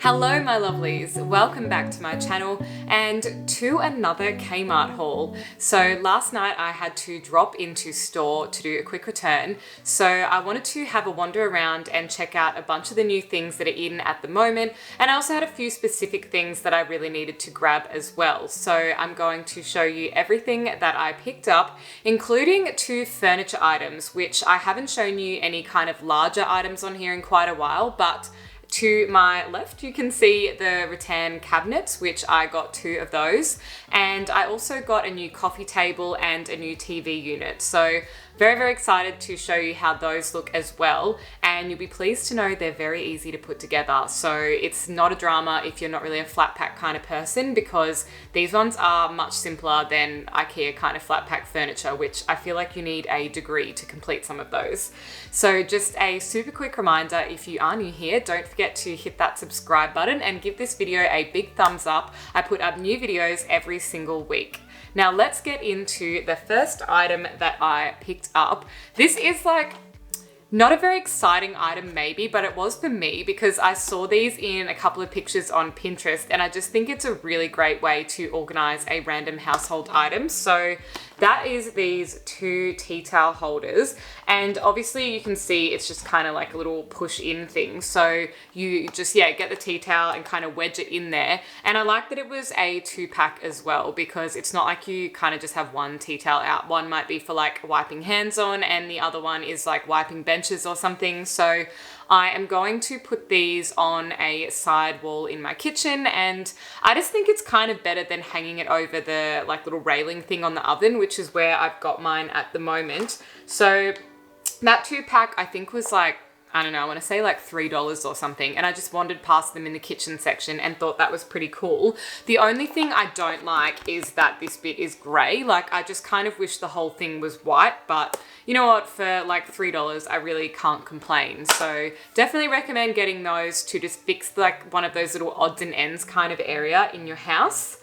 Hello my lovelies, welcome back to my channel and to another Kmart haul. So last night I had to drop into store to do a quick return, so I wanted to have a wander around and check out a bunch of the new things that are in at the moment, and I also had a few specific things that I really needed to grab as well. So I'm going to show you everything that I picked up, including 2 furniture items, which I haven't shown you any kind of larger items on here in quite a while, but to my left, you can see the Rattan Cabinets, which I got 2 of those. And I also got a new coffee table and a new TV unit. So very excited to show you how those look as well. And you'll be pleased to know they're very easy to put together. So it's not a drama if you're not really a flat pack kind of person, because these ones are much simpler than IKEA kind of flat pack furniture, which I feel like you need a degree to complete some of those. So just a super quick reminder, if you are new here, don't forget to hit that subscribe button and give this video a big thumbs up. I put up new videos every single week. Now let's get into the first item that I picked up. This is like not a very exciting item maybe, but it was for me because I saw these in a couple of pictures on Pinterest and I just think it's a really great way to organize a random household item. So that is these 2 tea towel holders, and obviously you can see it's just kind of like a little push in thing. So you just, get the tea towel and kind of wedge it in there. And I like that it was a 2-pack as well, because it's not like you kind of just have one tea towel out. One might be for like wiping hands on and the other one is like wiping benches or something. So I am going to put these on a side wall in my kitchen, and I just think it's kind of better than hanging it over the like little railing thing on the oven, which is where I've got mine at the moment. So that 2-pack I think was like, I don't know, I want to say like $3 or something, and I just wandered past them in the kitchen section and thought that was pretty cool. The only thing I don't like is that this bit is grey. Like I just kind of wish the whole thing was white, but you know what, for like $3 I really can't complain. So definitely recommend getting those to just fix like one of those little odds and ends kind of area in your house.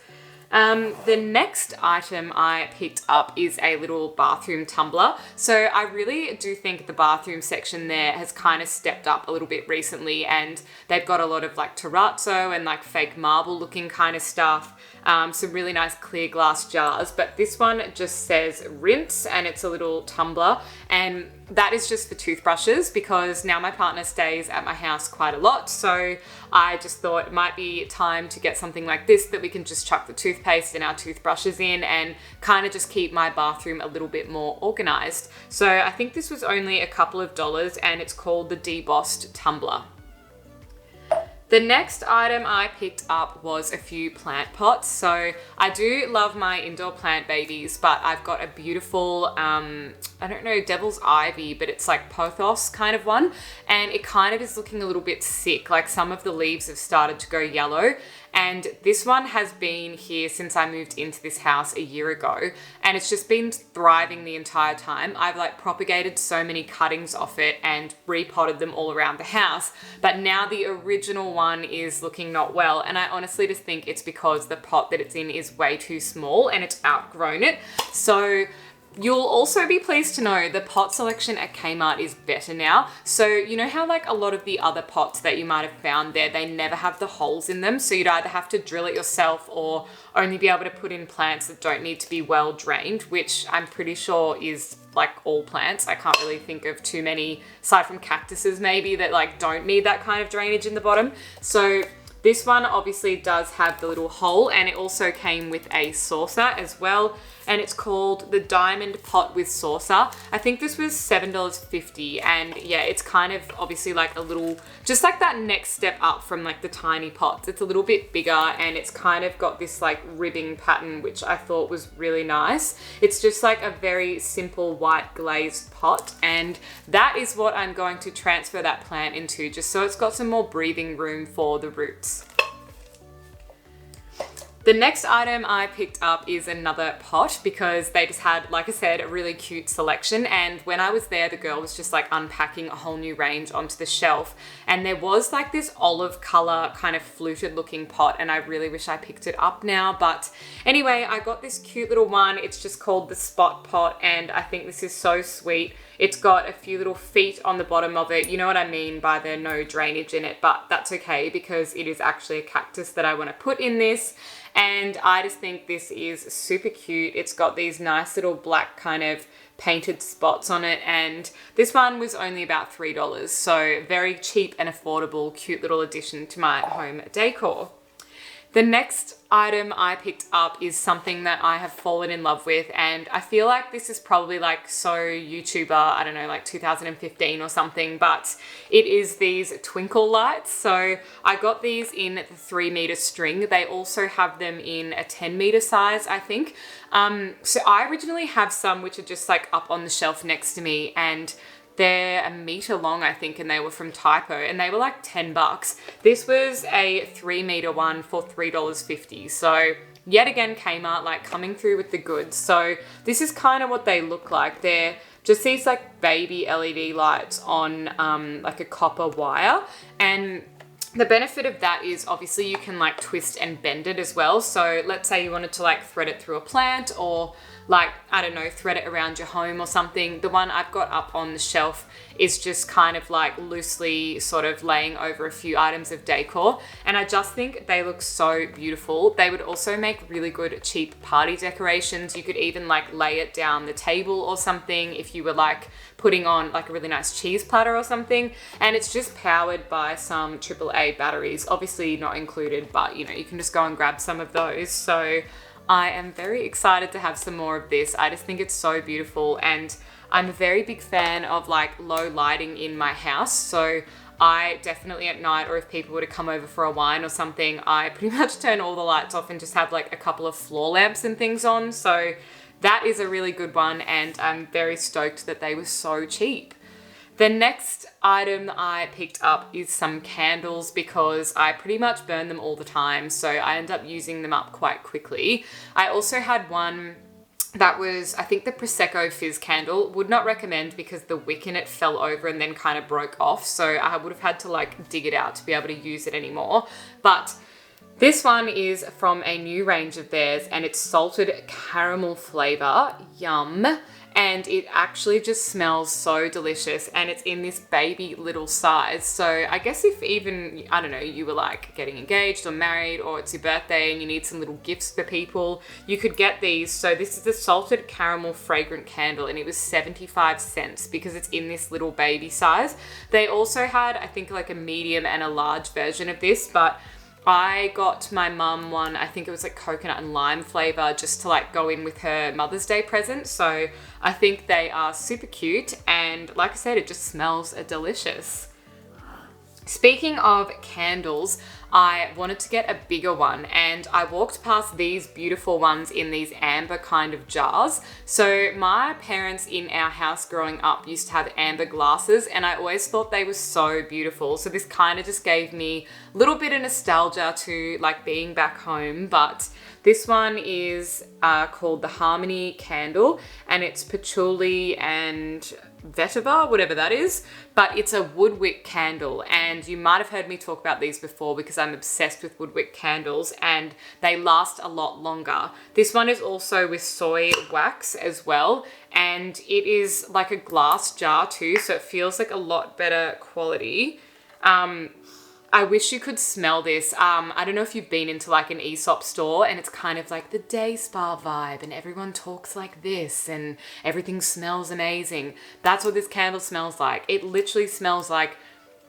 The next item I picked up is a little bathroom tumbler. So I really do think the bathroom section there has kind of stepped up a little bit recently, and they've got a lot of like terrazzo and like fake marble looking kind of stuff. Some really nice clear glass jars, but this one just says rinse and it's a little tumbler, and that is just for toothbrushes because now my partner stays at my house quite a lot. So I just thought it might be time to get something like this that we can just chuck the toothpaste and our toothbrushes in and kind of just keep my bathroom a little bit more organized. So I think this was only a couple of dollars, and it's called the Debossed Tumbler. The next item I picked up was a few plant pots. So I do love my indoor plant babies, but I've got a beautiful, I don't know, devil's ivy, but it's like pothos kind of one. And it kind of is looking a little bit sick. Like some of the leaves have started to go yellow. And this one has been here since I moved into this house a year ago, and it's just been thriving the entire time. I've like propagated so many cuttings off it and repotted them all around the house, but now the original one is looking not well, and I honestly just think it's because the pot that it's in is way too small and it's outgrown it. So you'll also be pleased to know the pot selection at Kmart is better now. So you know how like a lot of the other pots that you might have found there, they never have the holes in them. So you'd either have to drill it yourself or only be able to put in plants that don't need to be well drained, which I'm pretty sure is like all plants. I can't really think of too many, aside from cactuses maybe, that like don't need that kind of drainage in the bottom. So this one obviously does have the little hole, and it also came with a saucer as well, and it's called the Diamond Pot with Saucer. I think this was $7.50, and yeah, it's kind of obviously like a little, just like that next step up from like the tiny pots. It's a little bit bigger, and it's kind of got this like ribbing pattern, which I thought was really nice. It's just like a very simple white glazed pot, and that is what I'm going to transfer that plant into, just so it's got some more breathing room for the roots. The next item I picked up is another pot because they just had, like I said, a really cute selection. And when I was there, the girl was just like unpacking a whole new range onto the shelf. And there was like this olive color kind of fluted looking pot, and I really wish I picked it up now. But anyway, I got this cute little one. It's just called the Spot Pot, and I think this is so sweet. it's got a few little feet on the bottom of it. You know what I mean by the no drainage in it, but that's okay because it is actually a cactus that I want to put in this. And I just think this is super cute. It's got these nice little black kind of painted spots on it, and this one was only about $3, so very cheap and affordable, cute little addition to my home decor. The next item I picked up is something that I have fallen in love with, and I feel like this is probably like so YouTuber, I don't know, like 2015 or something, but it is these Twinkle Lights. So I got these in the 3-meter string. They also have them in a 10-meter size, I think. So I originally have some which are just like up on the shelf next to me, and they're 1 meter long, I think, and they were from Typo, and they were like $10. This was a 3-meter one for $3.50. So yet again, Kmart, like coming through with the goods. So this is kind of what they look like. They're just these like baby LED lights on like a copper wire, and the benefit of that is obviously you can like twist and bend it as well. So let's say you wanted to like thread it through a plant, or like, I don't know, thread it around your home or something. The one I've got up on the shelf is just kind of like loosely sort of laying over a few items of decor. And I just think they look so beautiful. They would also make really good cheap party decorations. You could even like lay it down the table or something if you were like putting on like a really nice cheese platter or something. And it's just powered by some AAA batteries, obviously not included, but you know, you can just go and grab some of those. So I am very excited to have some more of this. I just think it's so beautiful, and I'm a very big fan of like low lighting in my house. So I definitely at night, or if people were to come over for a wine or something, I pretty much turn all the lights off and just have like a couple of floor lamps and things on. So that is a really good one, and I'm very stoked that they were so cheap. The next item I picked up is some candles, because I pretty much burn them all the time, so I end up using them up quite quickly. I also had one that was, I think, the Prosecco Fizz candle. Would not recommend because the wick in it fell over and then kind of broke off, so I would have had to like dig it out to be able to use it anymore. But this one is from a new range of theirs, and it's salted caramel flavor. Yum. And it actually just smells so delicious, and it's in this baby little size. So I guess if even, I don't know, you were like getting engaged or married, or it's your birthday and you need some little gifts for people, you could get these. So this is the salted caramel fragrant candle, and it was 75 cents because it's in this little baby size. They also had, I think, like a medium and a large version of this, but I got my mum one, I think it was like coconut and lime flavor, just to like go in with her Mother's Day present. So I think they are super cute, and like I said, it just smells delicious. Speaking of candles, I wanted to get a bigger one, and I walked past these beautiful ones in these amber kind of jars. So my parents in our house growing up used to have amber glasses, and I always thought they were so beautiful. So this kind of just gave me a little bit of nostalgia to like being back home. But this one is called the Harmony Candle, and it's patchouli and vetiver, whatever that is, but it's a wood wick candle. And you might have heard me talk about these before because I'm obsessed with wood wick candles, and they last a lot longer. This one is also with soy wax as well, and it is like a glass jar too, so it feels like a lot better quality. I wish you could smell this. I don't know if you've been into like an Aesop store, and it's kind of like the day spa vibe, and everyone talks like this and everything smells amazing. That's what this candle smells like. It literally smells like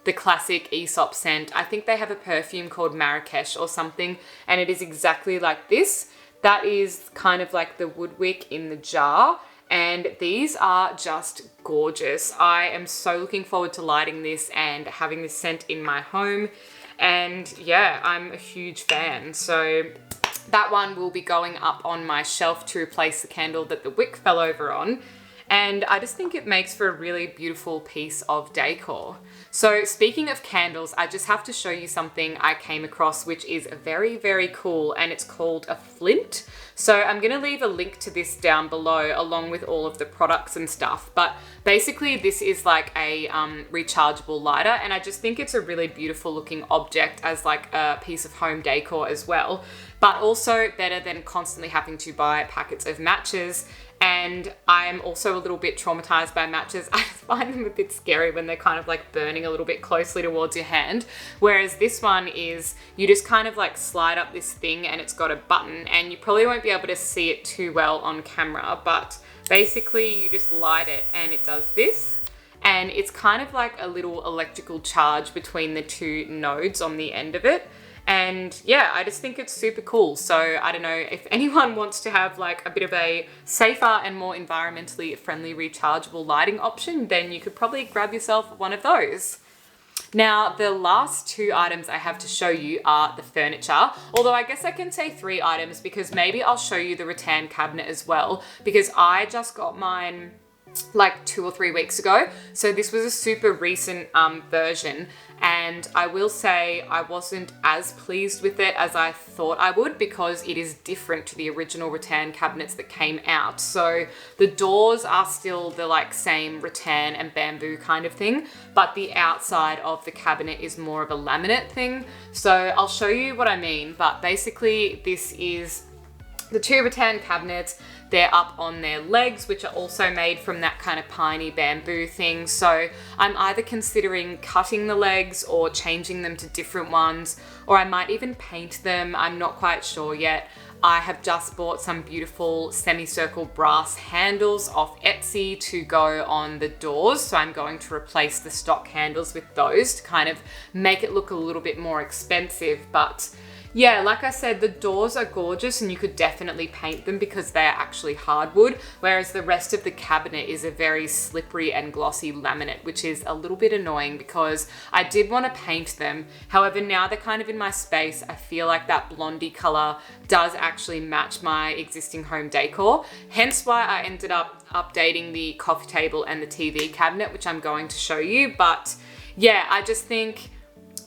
the classic Aesop scent. I think they have a perfume called Marrakesh or something, and it is exactly like this. That is kind of like the wood wick in the jar. And these are just gorgeous. I am so looking forward to lighting this and having this scent in my home. And yeah, I'm a huge fan. So that one will be going up on my shelf to replace the candle that the wick fell over on. And I just think it makes for a really beautiful piece of decor. So speaking of candles, I just have to show you something I came across which is very, very cool, and it's called a flint. So I'm gonna leave a link to this down below along with all of the products and stuff. But basically this is like a rechargeable lighter, and I just think it's a really beautiful looking object as like a piece of home decor as well. But also better than constantly having to buy packets of matches. And I'm also a little bit traumatized by matches. I just find them a bit scary when they're kind of like burning a little bit closely towards your hand. Whereas this one is, you just kind of like slide up this thing and it's got a button, and you probably won't be able to see it too well on camera, but basically you just light it and it does this. And it's kind of like a little electrical charge between the two nodes on the end of it. And yeah, I just think it's super cool. So I don't know if anyone wants to have like a bit of a safer and more environmentally friendly rechargeable lighting option, then you could probably grab yourself one of those. Now, the last two items I have to show you are the furniture. Although I guess I can say 3 items because maybe I'll show you the rattan cabinet as well, because I just got mine like 2 or 3 weeks ago. So this was a super recent version, and I will say I wasn't as pleased with it as I thought I would, because it is different to the original rattan cabinets that came out. So the doors are still the like same rattan and bamboo kind of thing, but the outside of the cabinet is more of a laminate thing. So I'll show you what I mean, but basically this is the 2 rattan cabinets. They're up on their legs, which are also made from that kind of piney bamboo thing. So I'm either considering cutting the legs or changing them to different ones, or I might even paint them. I'm not quite sure yet. I have just bought some beautiful semicircle brass handles off Etsy to go on the doors. So I'm going to replace the stock handles with those to kind of make it look a little bit more expensive. But yeah, like I said, the doors are gorgeous and you could definitely paint them because they are actually hardwood, whereas the rest of the cabinet is a very slippery and glossy laminate, which is a little bit annoying because I did want to paint them. However, now they're kind of in my space, I feel like that blondie color does actually match my existing home decor. Hence why I ended up updating the coffee table and the TV cabinet, which I'm going to show you. But yeah, I just think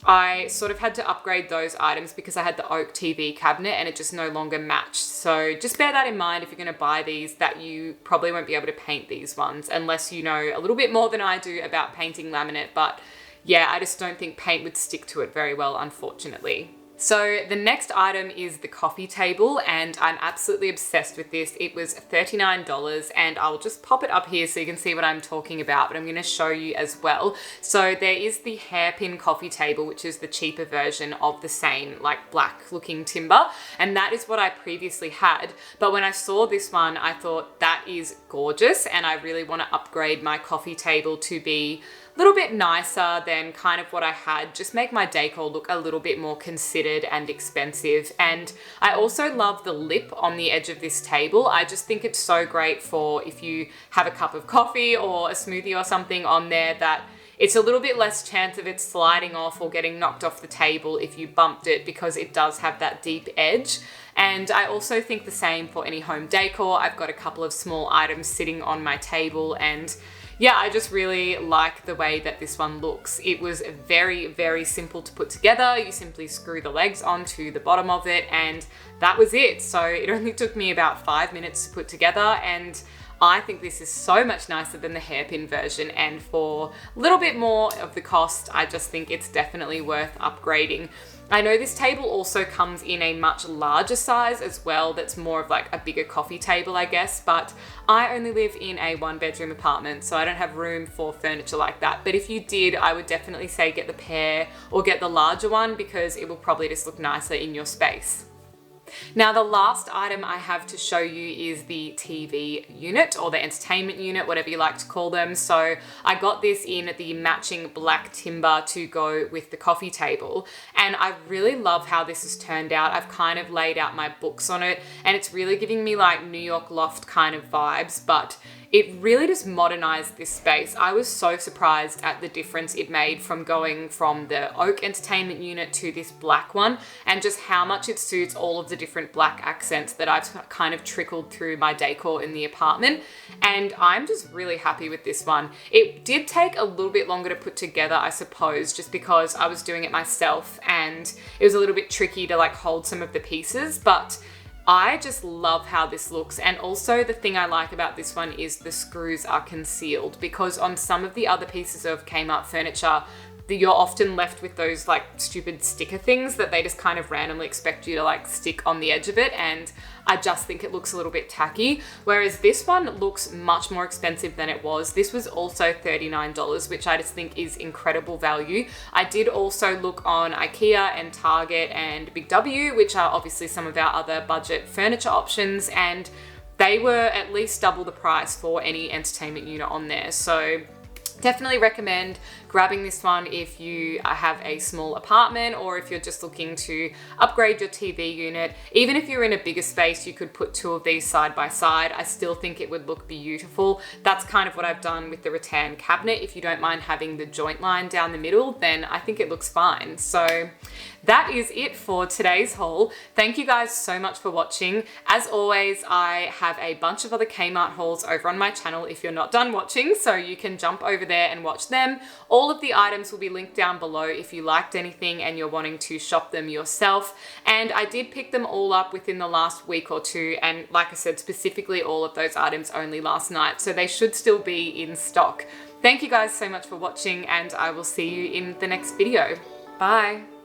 I sort of had to upgrade those items because I had the oak TV cabinet and it just no longer matched. So just bear that in mind if you're going to buy these, that you probably won't be able to paint these ones unless you know a little bit more than I do about painting laminate. But yeah, I just don't think paint would stick to it very well, unfortunately. So the next item is the coffee table, and I'm absolutely obsessed with this. It was $39, and I'll just pop it up here so you can see what I'm talking about, but I'm going to show you as well. So there is the Hairpin coffee table, which is the cheaper version of the same like black looking timber, and that is what I previously had. But when I saw this one, I thought that is gorgeous, and I really want to upgrade my coffee table to be a little bit nicer than kind of what I had, just make my decor look a little bit more considered and expensive. And I also love the lip on the edge of this table. I just think it's so great for if you have a cup of coffee or a smoothie or something on there, that it's a little bit less chance of it sliding off or getting knocked off the table if you bumped it, because it does have that deep edge. And I also think the same for any home decor. I've got a couple of small items sitting on my table, and yeah, I just really like the way that this one looks. It was very, very simple to put together. You simply screw the legs onto the bottom of it and that was it. So it only took me about 5 minutes to put together, and I think this is so much nicer than the Hairpin version, and for a little bit more of the cost, I just think it's definitely worth upgrading. I know this table also comes in a much larger size as well, that's more of like a bigger coffee table, I guess, but I only live in a 1-bedroom apartment, so I don't have room for furniture like that. But if you did, I would definitely say get the pair or get the larger one, because it will probably just look nicer in your space. Now, the last item I have to show you is the TV unit, or the entertainment unit, whatever you like to call them. So I got this in the matching black timber to go with the coffee table, and I really love how this has turned out. I've kind of laid out my books on it, and it's really giving me like New York loft kind of vibes, but it really just modernized this space. I was so surprised at the difference it made from going from the oak entertainment unit to this black one, and just how much it suits all of the different black accents that I've kind of trickled through my decor in the apartment. And I'm just really happy with this one. It did take a little bit longer to put together, I suppose, just because I was doing it myself and it was a little bit tricky to like hold some of the pieces, but I just love how this looks. And also the thing I like about this one is the screws are concealed, because on some of the other pieces of Kmart furniture, you're often left with those like stupid sticker things that they just kind of randomly expect you to like stick on the edge of it, and I just think it looks a little bit tacky. Whereas this one looks much more expensive than it was. This was also $39, which I just think is incredible value. I did also look on IKEA and Target and Big W, which are obviously some of our other budget furniture options, and they were at least double the price for any entertainment unit on there. So definitely recommend grabbing this one if you have a small apartment, or if you're just looking to upgrade your TV unit. Even if you're in a bigger space, you could put two of these side by side. I still think it would look beautiful. That's kind of what I've done with the Rattan cabinet. If you don't mind having the joint line down the middle, then I think it looks fine. So that is it for today's haul. Thank you guys so much for watching. As always, I have a bunch of other Kmart hauls over on my channel if you're not done watching, so you can jump over there and watch them. All of the items will be linked down below if you liked anything and you're wanting to shop them yourself. And I did pick them all up within the last week or two, and like I said, specifically all of those items only last night, so they should still be in stock. Thank you guys so much for watching, and I will see you in the next video. Bye.